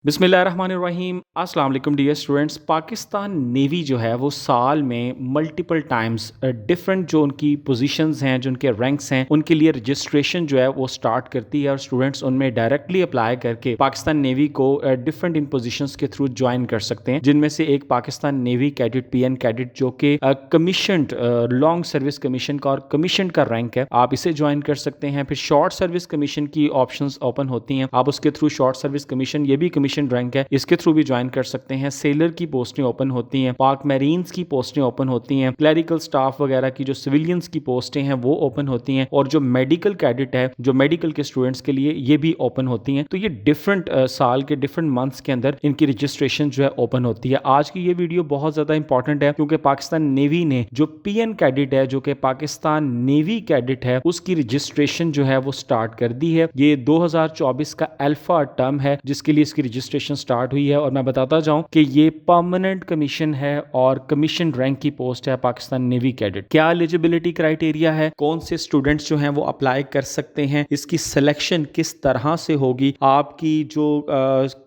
बिस्मिल्लाहिर्रहमानिर्रहीम अस्सलाम वालेकुम डियर स्टूडेंट्स। पाकिस्तान नेवी जो है वो साल में मल्टीपल टाइम्स डिफरेंट जो उनकी पोजीशंस हैं, जो उनके रैंक्स हैं, उनके लिए रजिस्ट्रेशन जो है वो स्टार्ट करती है और स्टूडेंट्स उनमें डायरेक्टली अप्लाई करके पाकिस्तान नेवी को डिफरेंट इन पोजीशंस के थ्रू ज्वाइन कर सकते हैं, जिनमें से एक Pakistan navy cadet PN cadet जो कि कमीशनड लॉन्ग सर्विस कमीशन का और कमीशन का रैंक है, आप इसे ज्वाइन कर सकते हैं। फिर शॉर्ट सर्विस कमीशन की ऑप्शंस ओपन होती हैं, आप उसके थ्रू शॉर्ट सर्विस कमीशन, ये भी कमीशन रैंक है, इसके थ्रू भी ज्वाइन कर सकते हैं। सेलर की पोस्टें ओपन होती हैं, पाक मैरीन्स की पोस्टें ओपन होती हैं, क्लरिकल स्टाफ वगैरह की जो सिविलियंस की पोस्टें हैं वो ओपन होती हैं, और जो मेडिकल कैडेट है, जो मेडिकल के स्टूडेंट्स के लिए, ये भी ओपन होती हैं। तो ये डिफरेंट साल के डिफरेंट मंथ्स के अंदर इनकी रजिस्ट्रेशन जो है ओपन होती है। आज की ये वीडियो बहुत ज्यादा इंपॉर्टेंट है क्योंकि पाकिस्तान नेवी ने जो PN कैडेट है, जो कि पाकिस्तान नेवी कैडेट है, उसकी रजिस्ट्रेशन जो है वो स्टार्ट कर दी है। ये 2024 का अल्फा टर्म है जिसके लिए इसकी रजिस्ट्रेशन स्टार्ट हुई है, और मैं बताता जाऊं कि ये परमानेंट कमीशन है और कमीशन रैंक की पोस्ट है पाकिस्तान नेवी कैडेट। क्या एलिजिबिलिटी क्राइटेरिया है, कौन से स्टूडेंट्स जो हैं वो अप्लाई कर सकते हैं, इसकी सिलेक्शन किस तरह से होगी, आपकी जो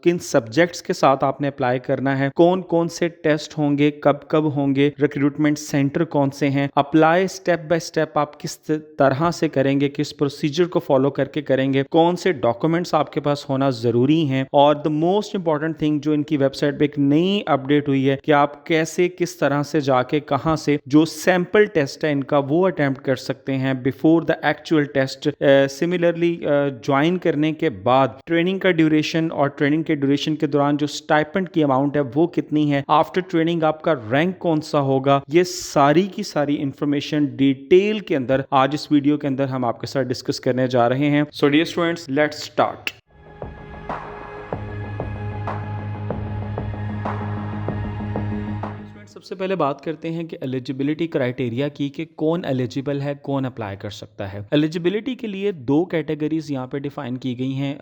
किन सब्जेक्ट्स के साथ आपने अप्लाई करना है, कौन कौन से टेस्ट होंगे, कब कब होंगे, रिक्रूटमेंट सेंटर कौन से हैं, अप्लाई स्टेप बाय स्टेप आप किस तरह से करेंगे, किस प्रोसीजर को फॉलो करके करेंगे, कौन से डॉक्यूमेंट्स आपके पास होना जरूरी हैं, और द मोस्ट इंपॉर्टेंट थिंग जो इनकी वेबसाइट पे एक नई अपडेट हुई है कि आप कैसे किस तरह से जाके कहां से जो सैंपल टेस्ट है इनका वो अटेम्प्ट कर सकते हैं before the actual test. Similarly join करने के बाद ट्रेनिंग का ड्यूरेशन और ट्रेनिंग के ड्यूरेशन के दौरान जो स्टाइपेंड की अमाउंट है वो कितनी है, आफ्टर ट्रेनिंग आपका रैंक कौन सा होगा, ये सारी की सारी इंफॉर्मेशन डिटेल के अंदर आज इस वीडियो के अंदर हम आपके साथ डिस्कस करने जा रहे हैं। So dear students, let's start. सबसे पहले बात करते हैं कि एलिजिबिलिटी क्राइटेरिया की, कि कौन एलिजिबल है, कौन अप्लाई कर सकता है। एलिजिबिलिटी के लिए दो कैटेगरीज यहाँ पे डिफाइन की गई हैं।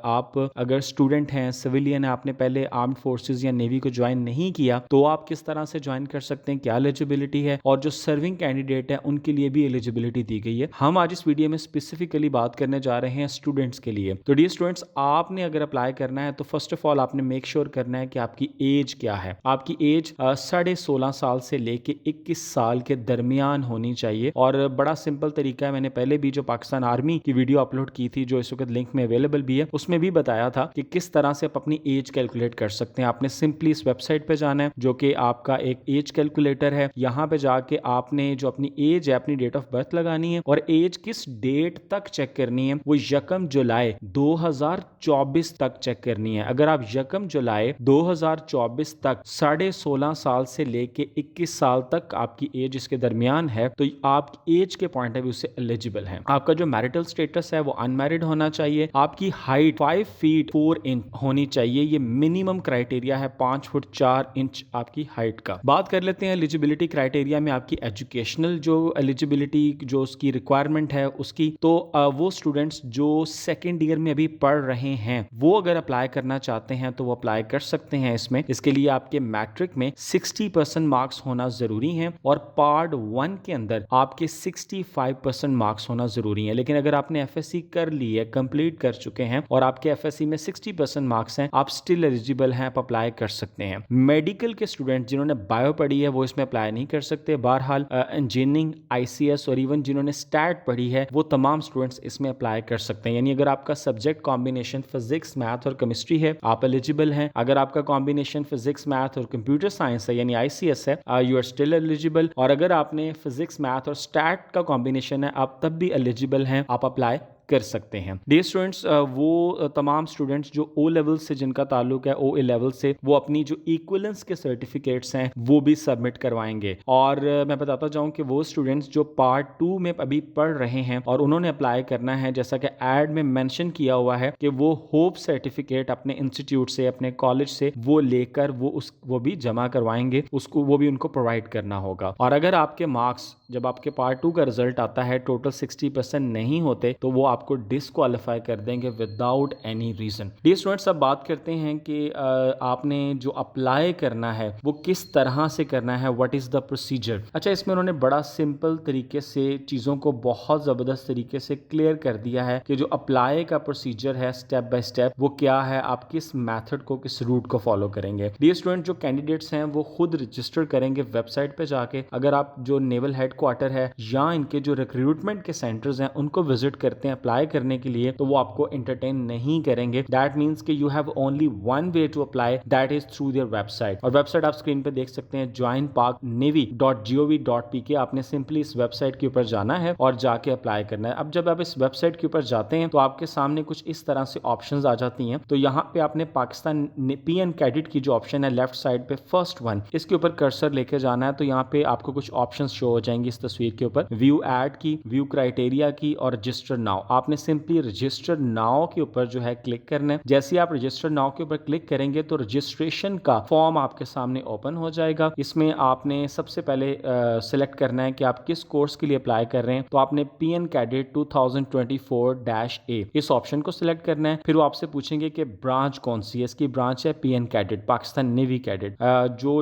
आप अगर स्टूडेंट हैं, सिविलियन है, आपने पहले आर्म्ड फोर्सेस या नेवी को ज्वाइन नहीं किया, तो आप किस तरह से ज्वाइन कर सकते हैं, क्या एलिजिबिलिटी है, और जो सर्विंग कैंडिडेट है उनके लिए भी एलिजिबिलिटी दी गई है। हम आज इस वीडियो में स्पेसिफिकली बात करने जा रहे हैं स्टूडेंट्स के लिए। तो डियर स्टूडेंट्स, आपने अगर अप्लाई करना है तो फर्स्ट ऑफ ऑल आपने मेक श्योर करना है कि आपकी एज क्या है। आपकी एज 16.5 साल से लेके 21 साल के दरमियान होनी चाहिए, और बड़ा सिंपल तरीका है। मैंने पहले भी जो पाकिस्तान आर्मी की वीडियो अपलोड की थी, जो इस वक्त लिंक में अवेलेबल भी है, उसमें भी बताया था कि किस तरह से आप अपनी एज कैलकुलेट कर सकते हैं। आपने सिंपली इस वेबसाइट पे जाना है जो कि आपका एक एज कैलकुलेटर है। यहाँ पे जाके आपने जो अपनी एज है, अपनी डेट ऑफ बर्थ लगानी है, और एज किस डेट तक चेक करनी है, वो 1 जुलाई 2024 तक चेक करनी है। अगर आप 1 जुलाई 2024 तक 16.5 साल से लेके 21 साल तक आपकी एज इसके दरमियान है, तो आप एज के पॉइंट ऑफ व्यू से एलिजिबल हैं। आपका जो मैरिटल स्टेटस है वो अनमैरिड होना चाहिए। आपकी हाइट 5 फीट 4 इंच होनी चाहिए, ये मिनिमम क्राइटेरिया है, 5 फुट 4 इंच आपकी हाइट का। बात कर लेते हैं एलिजिबिलिटी क्राइटेरिया में आपकी एजुकेशनल जो एलिजिबिलिटी, जो उसकी रिक्वायरमेंट है उसकी, तो वो स्टूडेंट्स जो सेकेंड ईयर में अभी पढ़ रहे हैं वो अगर अप्लाई करना चाहते हैं तो वो अप्लाई कर सकते हैं इसमें। इसके लिए आपके मैट्रिक में 60% मार्क्स होना जरूरी है, और पार्ट 1 के अंदर आपके 65% मार्क्स होना जरूरी है। लेकिन अगर आपने FSC कर ली है, कंप्लीट कर चुके हैं, और आपके FSC में 60% मार्क्स हैं, आप स्टिल एलिजिबल हैं, आप अप्लाई कर सकते हैं। मेडिकल के स्टूडेंट जिन्होंने बायो पढ़ी है वो इसमें अप्लाई नहीं कर सकते। बहरहाल इंजीनियरिंग, ICS और इवन जिन्होंने स्टैट पढ़ी है वो तमाम स्टूडेंट्स इसमें अप्लाई कर सकते हैं। यानी अगर आपका सब्जेक्ट कॉम्बिनेशन फिजिक्स, मैथ और केमिस्ट्री है, आप एलिजिबल हैं। अगर आपका कॉम्बिनेशन फिजिक्स, मैथ और कंप्यूटर साइंस है, यानी ICS है, यू आर स्टिल एलिजिबल। और अगर आपने फिजिक्स, मैथ और स्टैट का कॉम्बिनेशन है, आप तब भी एलिजिबल हैं, आप अप्लाई कर सकते हैं। डियर स्टूडेंट्स, वो तमाम स्टूडेंट्स जो O लेवल से जिनका ताल्लुक है, OA लेवल से, वो अपनी जो इक्विवेलेंस के सर्टिफिकेट्स हैं वो भी सबमिट करवाएंगे। और मैं बताता जाऊं कि वो स्टूडेंट्स जो पार्ट 2 में अभी पढ़ रहे हैं और उन्होंने अप्लाई करना है, जैसा कि एड में मेंशन किया हुआ है कि वो होप सर्टिफिकेट अपने इंस्टीट्यूट से, अपने कॉलेज से वो लेकर वो भी जमा करवाएंगे, उसको वो भी उनको प्रोवाइड करना होगा। और अगर आपके मार्क्स जब आपके पार्ट 2 का रिजल्ट आता है टोटल 60% नहीं होते, तो वो आपको डिसक्वालीफाई कर देंगे without any reason. Dear students, अब बात करते हैं कि आपने जो अप्लाई करना है वो किस तरह से करना है, व्हाट इज़ द प्रोसीजर। अच्छा, इसमें उन्होंने बड़ा सिंपल तरीके से चीज़ों को बहुत ज़बरदस्त तरीके से क्लियर कर दिया है कि जो अप्लाई का प्रोसीजर है स्टेप बाय स्टेप वो क्या है, आप किस मेथड को, किस रूट को फॉलो करेंगे। डियर स्टूडेंट, जो कैंडिडेट्स हैं वो खुद रजिस्टर करेंगे वेबसाइट पे जाके। अगर आप जो नेवल हेडक्वार्टर है या इनके जो रिक्रूटमेंट के सेंटर्स हैं उनको विजिट करते हैं अप्लाई करने के लिए, तो वो आपको एंटरटेन नहीं करेंगे। दैट मीन्स कि you have only one way to apply, that is through their website. और वेबसाइट आप स्क्रीन पे देख सकते हैं, joinparknavy.gov.pk। आपने सिंपली इस वेबसाइट के ऊपर जाना है और जाके अप्लाई करना है। अब जब आप इस वेबसाइट के ऊपर जाते हैं तो आपके सामने कुछ इस तरह से ऑप्शंस आ जाती हैं। तो यहाँ पे आपने पाकिस्तान PN कैडेट की जो ऑप्शन है लेफ्ट साइड पे फर्स्ट वन, इसके ऊपर कर्सर लेके जाना है। तो यहाँ पे आपको कुछ ऑप्शंस शो हो जाएंगी इस तस्वीर के ऊपर, व्यू एड की, व्यू क्राइटेरिया की और रजिस्टर नाउ। आपने सिंपली रजिस्टर नाउ के ऊपर जो है क्लिक करना है। जैसे आप रजिस्टर नाउ के ऊपर क्लिक करेंगे तो रजिस्ट्रेशन का फॉर्म आपके सामने ओपन हो जाएगा। इसमें आपने सबसे पहले सिलेक्ट करना है कि आप किस कोर्स के लिए अप्लाई कर रहे हैं। तो आपने PN कैडेट 2024-A इस ऑप्शन को सिलेक्ट करना है। फिर वो आपसे पूछेंगे कि ब्रांच कौन सी है। इसकी ब्रांच है PN cadet, Pakistan navy cadet. जो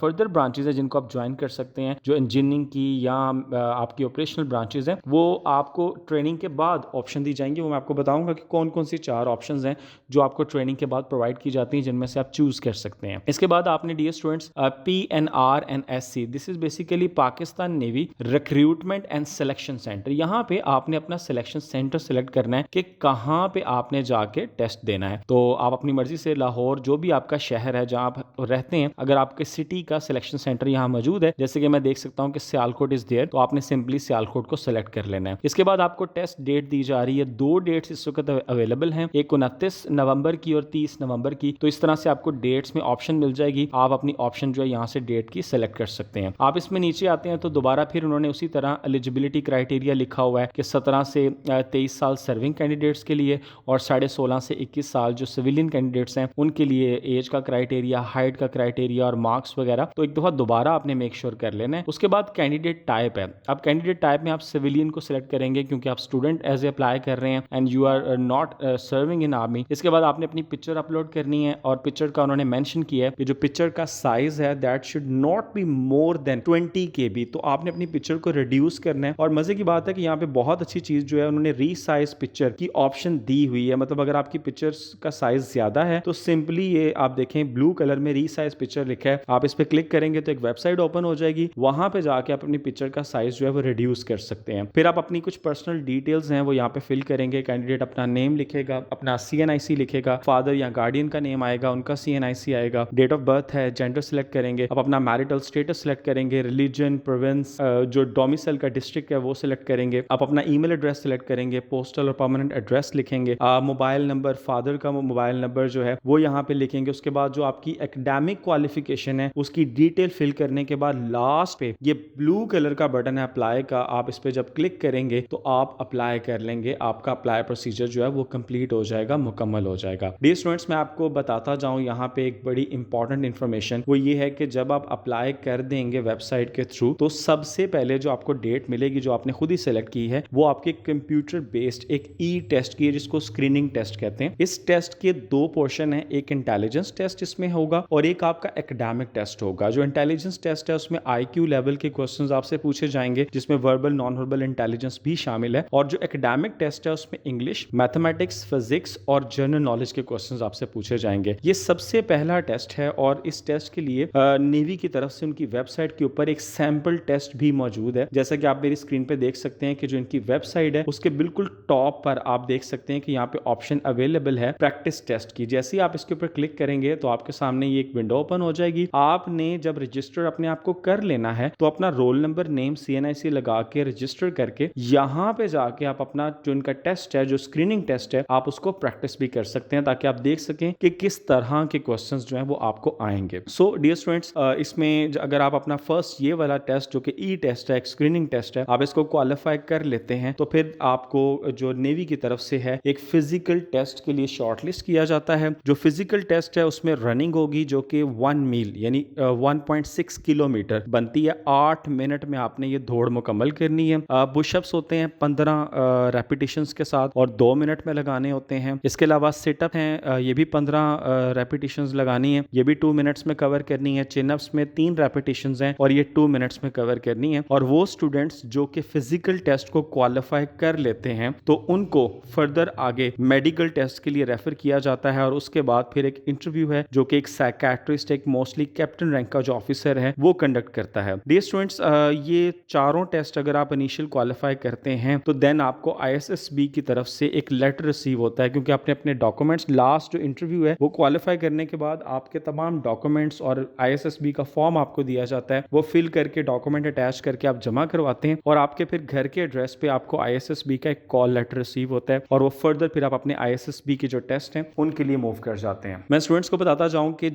फर्दर ब्रांचेज है जिनको आप ज्वाइन कर सकते हैं, जो इंजीनियरिंग की या आपकी ऑपरेशनल ब्रांचेज हैं, वो आपको ट्रेनिंग के बाद ऑप्शन दी जाएंगी। वो मैं आपको बताऊंगा कि कौन कौन सी 4 ऑप्शंस हैं जो आपको ट्रेनिंग के बाद प्रोवाइड की जाती हैं, जिनमें से आप चूज कर सकते हैं। इसके बाद आपने dear students PNR and SC, this is basically Pakistan navy recruitment and selection centre. यहाँ पे आपने अपना सिलेक्शन सेंटर सेलेक्ट करना है कि कहाँ पे आपने जाके टेस्ट देना है। तो आप अपनी मर्जी से लाहौर, जो भी आपका शहर है जहाँ आप रहते हैं, अगर आपके सिटी का सिलेक्शन सेंटर यहाँ मौजूद है, जैसे कि मैं देख सकता हूँ कि सियालकोट इज देयर, तो आपने सिंपली सियालकोट को सिलेक्ट कर लेना है। इसके बाद आपको टेस्ट डेट दी जा रही है। 2 डेट्स इस वक्त अवेलेबल हैं, एक 29 नवंबर की और 30 नवंबर की। तो इस तरह से आपको डेट्स में ऑप्शन मिल जाएगी। आप अपनी ऑप्शन जो है यहाँ से डेट की सिलेक्ट कर सकते हैं। आप इसमें नीचे आते हैं तो दोबारा फिर उन्होंने उसी तरह एलिजिबिलिटी क्राइटेरिया लिखा हुआ है कि 17 से 23 साल सर्विंग कैंडिडेट्स के लिए और 16.5 से 21 साल जो सिविलियन कैंडिडेट्स हैं उनके लिए एज का क्राइटेरिया, हाइट का क्राइटेरिया और मार्क्स वगैरह। तो एक दफा दोबारा आपने मेक श्योर कर लेना है। उसके बाद कैंडिडेट टाइप है। अब कैंडिडेट टाइप में आप सिविलियन को सिलेक्ट करेंगे क्योंकि आप स्टूडेंट एज ए अप्लाई कर रहे हैं and you are not serving in army. इसके बाद आपने अपनी पिक्चर अपलोड करनी है और पिक्चर का उन्होंने मेंशन किया है कि जो पिक्चर का साइज है that should not be more than 20 KB। तो आपने अपनी पिक्चर को रिड्यूस करना है। और मजे की बात है कि यहाँ पे बहुत अच्छी चीज जो है, उन्होंने रीसाइज पिक्चर की ऑप्शन दी हुई है। मतलब अगर आपकी पिक्चर्स का साइज ज्यादा है तो सिंपली ये आप देखें ब्लू कलर में रीसाइज पिक्चर लिखा है, आप इस पे क्लिक करेंगे तो एक वेबसाइट ओपन हो जाएगी। वहां पे जाके आप अपनी पिक्चर का साइज जो है वो रिड्यूस कर सकते हैं। फिर आप अपनी कुछ पर्सनल डिटेल्स हैं वो यहाँ पे फिल करेंगे। कैंडिडेट अपना नेम लिखेगा, अपना CNIC लिखेगा, फादर या गार्डियन का नेम आएगा, उनका CNIC आएगा, डेट ऑफ बर्थ है, जेंडर सिलेक्ट करेंगे, आप अपना मैरिटल स्टेटस सिलेक्ट करेंगे, रिलीजन, प्रोविंस, जो डोमिसाइल का डिस्ट्रिक्ट है वो सिलेक्ट करेंगे, आप अपना ईमेल एड्रेस सिलेक्ट करेंगे, पोस्टल और परमानेंट एड्रेस लिखेंगे, मोबाइल नंबर, फादर का मोबाइल नंबर जो है वो यहाँ पे लिखेंगे। उसके बाद जो आपकी एकेडमिक क्वालिफिकेशन है उसकी डिटेल फिल करने के बाद लास्ट पे ये ब्लू कलर का बटन है अप्लाई का, आप इस पे जब क्लिक करेंगे तो आप अप्लाई कर लेंगे। आपका अप्लाई प्रोसीजर जो है वो कंप्लीट हो जाएगा, मुकम्मल हो जाएगा। डियर स्टूडेंट्स, मैं आपको बताता जाऊं यहाँ पे एक बड़ी इंपॉर्टेंट इंफॉर्मेशन, वो ये है कि जब आप अप्लाई कर देंगे वेबसाइट के थ्रू तो सबसे पहले जो आपको डेट मिलेगी जो आपने खुद ही सेलेक्ट की है वो आपके कंप्यूटर बेस्ड एक टेस्ट की है जिसको स्क्रीनिंग टेस्ट कहते हैं। इस टेस्ट के 2 पोर्शन है, एक इंटेलिजेंस टेस्ट इसमें होगा और एक आपका एकेडमिक टेस्ट होगा। जो इंटेलिजेंस टेस्ट है उसमें IQ लेवल के क्वेश्चंस आपसे पूछे जाएंगे जिसमें वर्बल, नॉन वर्बल इंटेलिजेंस भी शामिल है। और जो एकेडमिक टेस्ट है उसमें इंग्लिश, मैथमेटिक्स, फिजिक्स और जनरल नॉलेज के क्वेश्चंस आपसे पूछे जाएंगे। ये सबसे पहला टेस्ट है और इस टेस्ट के लिए नेवी की तरफ से उनकी वेबसाइट के ऊपर एक सैंपल टेस्ट भी मौजूद है। जैसा कि आप मेरी स्क्रीन पे देख सकते हैं कि जो इनकी वेबसाइट है उसके बिल्कुल टॉप पर आप देख सकते हैं कि यहाँ पे ऑप्शन अवेलेबल है प्रैक्टिस टेस्ट की। जैसे ही आप इसके ऊपर क्लिक करेंगे तो आपके सामने ये एक विंडो ओपन हो जाएगी। आपने जब रजिस्टर अपने आप को कर लेना है तो अपना रोल नंबर, नेम, CNIC लगा के रजिस्टर करके यहाँ पे जाके आप अपना जो इनका टेस्ट है, जो स्क्रीनिंग टेस्ट है, आप उसको प्रैक्टिस भी कर सकते हैं ताकि आप देख सकें कि किस तरह के क्वेश्चंस जो है वो आपको आएंगे। सो डियर स्टूडेंट्स, इसमें अगर आप अपना फर्स्ट ये वाला टेस्ट जो कि टेस्ट है, एक स्क्रीनिंग टेस्ट है, आप इसको क्वालिफाई कर लेते हैं तो फिर आपको जो नेवी की तरफ से है एक फिजिकल टेस्ट के लिए शॉर्टलिस्ट किया जाता है। जो फिजिकल टेस्ट है उसमें रनिंग होगी जो कि 1 मील यानी 1.6 किलोमीटर बनती है। 8 मिनट में आपने ये दौड़ मुकम्मल करनी है। पुशअप्स होते हैं 15 रेपिटेशंस के साथ और 2 मिनट में लगाने होते हैं। इसके अलावा सिटअप हैं, ये भी 15 रेपिटेशंस लगानी है, ये भी 2 मिनट्स में कवर करनी है। चिनअप्स में 3 रेपिटेशंस हैं और ये 2 मिनट्स में कवर करनी है। और वो स्टूडेंट्स जो कि फिजिकल टेस्ट को क्वालिफाई कर लेते हैं तो उनको फर्दर आगे मेडिकल टेस्ट के लिए रेफर किया जाता है और उसके बाद फिर एक इंटरव्यू है जो कि एक साइकियाट्रिस्ट, एक मोस्टली कैप्टन रैंक का जो ऑफिसर है वो कंडक्ट करता है। डियर स्टूडेंट्स, ये चारों टेस्ट अगर आप इनिशियल क्वालिफाई करते हैं तो देन आपको ISSB की तरफ से एक लेटर रिसीव होता है, क्योंकि आपने अपने डॉक्यूमेंट्स, लास्ट जो इंटरव्यू है वो क्वालिफाई करने के बाद आपके तमाम डॉक्यूमेंट्स और ISSB का फॉर्म आपको दिया जाता है, वो फिल करके डॉक्यूमेंट अटैच करके आप जमा करवाते हैं और आपके फिर घर के एड्रेस पे आपको ISSB का एक कॉल लेटर रिसीव होता है और वो फर्दर फिर आप अपने ISSB के जो टेस्ट हैं उनके लिए मूव कर जाते हैं। मैं स्टूडेंट्स को बताता जाऊं कि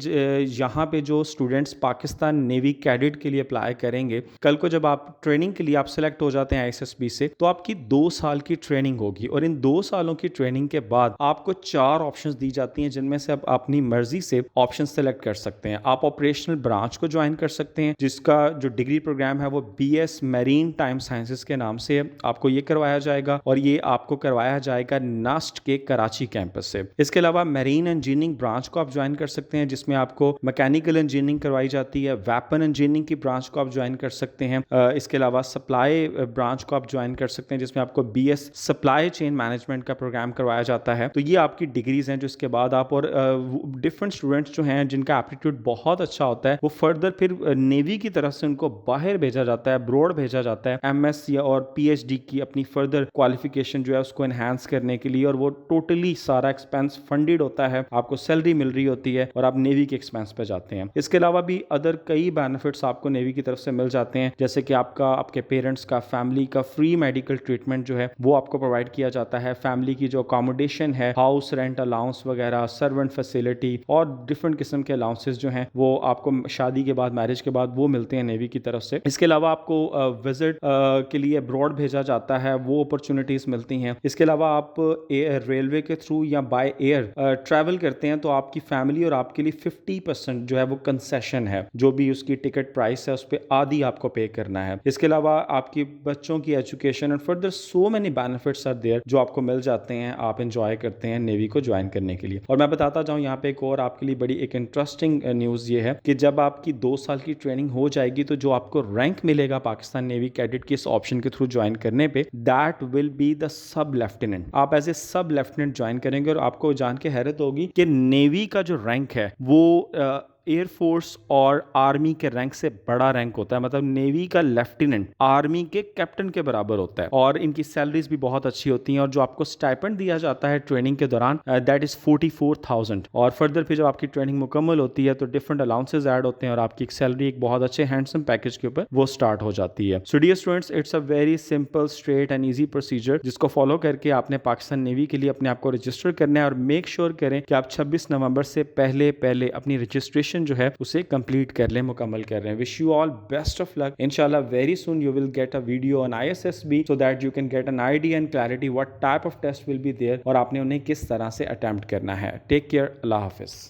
यहाँ पे जो स्टूडेंट्स पाकिस्तान नेवी कैडेट के लिए अप्लाई करेंगे, कल को जब आप ट्रेनिंग के लिए आप सिलेक्ट हो जाते हैं ISSB से, तो आपकी 2 साल की ट्रेनिंग होगी और इन 2 सालों की ट्रेनिंग के बाद आपको 4 ऑप्शंस दी जाती हैं जिनमें से आप अपनी मर्जी से ऑप्शन सेलेक्ट कर सकते हैं। आप ऑपरेशनल ब्रांच को ज्वाइन कर सकते हैं जिसका जो डिग्री प्रोग्राम है वो BS मैरीन टाइम साइंसेस के नाम से आपको ये करवाया जाएगा और ये आपको करवाया जाएगा नास्ट के कराची कैंपस से। इसके अलावा मैरीन इंजीनियरिंग ब्रांच को आप ज्वाइन कर सकते हैं जिसमें आपको मैकेनिकल इंजीनियरिंग करवाई जाती है। वेपन इंजीनियरिंग की ब्रांच को आप ज्वाइन कर सकते हैं। इसके अलावा सप्लाई ब्रांच को आप ज्वाइन कर सकते हैं जिसमें आपको BS सप्लाई चेन मैनेजमेंट का प्रोग्राम करवाया जाता है। तो ये आपकी डिग्रीज हैं जिसके बाद आप, और डिफरेंट स्टूडेंट्स जो हैं जिनका एप्टीट्यूड बहुत अच्छा होता है वो फर्दर फिर नेवी की तरफ से उनको बाहर भेजा जाता है, ब्रॉड भेजा जाता है MS या और PhD की अपनी फर्दर क्वालिफिकेशन जो है उसको एनहांस करने के लिए, और वो टोटली सारा एक्सपेंस फंडेड होता है, आपको सैलरी मिल रही होती है और आप नेवी के एक्सपेंस पे जाते हैं। इसके अलावा भी अदर कई बेनिफिट्स आपको नेवी की तरफ से मिल जाते हैं, जैसे कि आपके पेरेंट्स का, फैमिली का फ्री मेडिकल ट्रीटमेंट जो है वो आपको प्रोवाइड किया जाता है। फैमिली की जो अकोमोडेशन है, हाउस रेंट अलाउंस वगैरह, सर्वेंट फैसिलिटी और डिफरेंट किस्म के अलाउंसेस जो हैं वो आपको शादी के बाद, मैरिज के बाद वो मिलते हैं नेवी की तरफ से। इसके अलावा आपको विजिट के लिए अब्रॉड भेजा जाता है, वो अपॉर्चुनिटीज मिलती हैं। इसके अलावा आप रेलवे के थ्रू या बाय एयर ट्रैवल करते हैं तो आपकी फैमिली और आपके लिए 50% जो है वो कंसेशन है, जो भी उसकी टिकट प्राइस है उस पर आधी आपको पे करना है। इसके अलावा आपकी बच्चों की education and further so many benefits are there जो आपको मिल जाते हैं, आप एंजॉय करते हैं नेवी को ज्वाइन करने के लिए। और मैं बताता जाऊं यहाँ पे एक और आपके लिए बड़ी एक इंटरेस्टिंग न्यूज़ ये है कि जब आपकी 2 साल की ट्रेनिंग हो जाएगी तो जो आपको रैंक मिलेगा पाकिस्तान नेवी कैडेट की इस ऑप्शन के थ्रू ज्वाइन करने पे, that will be the sub lieutenant. आप एज ए सब लेफ्टिनेंट ज्वाइन करेंगे और आपको जान के हैरत होगी कि नेवी का जो रैंक है वो एयरफोर्स और आर्मी के रैंक से बड़ा रैंक होता है। मतलब नेवी का लेफ्टिनेंट आर्मी के कैप्टन के बराबर होता है और इनकी सैलरीज भी बहुत अच्छी होती हैं और जो आपको स्टाइपेंड दिया जाता है ट्रेनिंग के दौरान दैट इज 44,000 और फर्दर फिर जब आपकी ट्रेनिंग मुकम्मल होती है तो डिफरेंट अलाउंसेस ऐड होते हैं और आपकी एक सैलरी एक बहुत अच्छे हैंडसम पैकेज के ऊपर वो स्टार्ट हो जाती है। So dear students, it's a very simple, straight and easy procedure जिसको फॉलो करके आपने पाकिस्तान नेवी के लिए अपने आप को रजिस्टर करना है और मेक श्योर करें कि आप 26 नवंबर से पहले अपनी रजिस्ट्रेशन जो है उसे कंप्लीट कर लें, मुकम्मल कर रहे हैं। Wish you all best of luck. इंशाल्लाह very soon you will get a video on ISSB so that you can get an idea and clarity what type of test will be there और आपने उन्हें किस तरह से attempt करना है। Take care, अल्लाह हाफिज।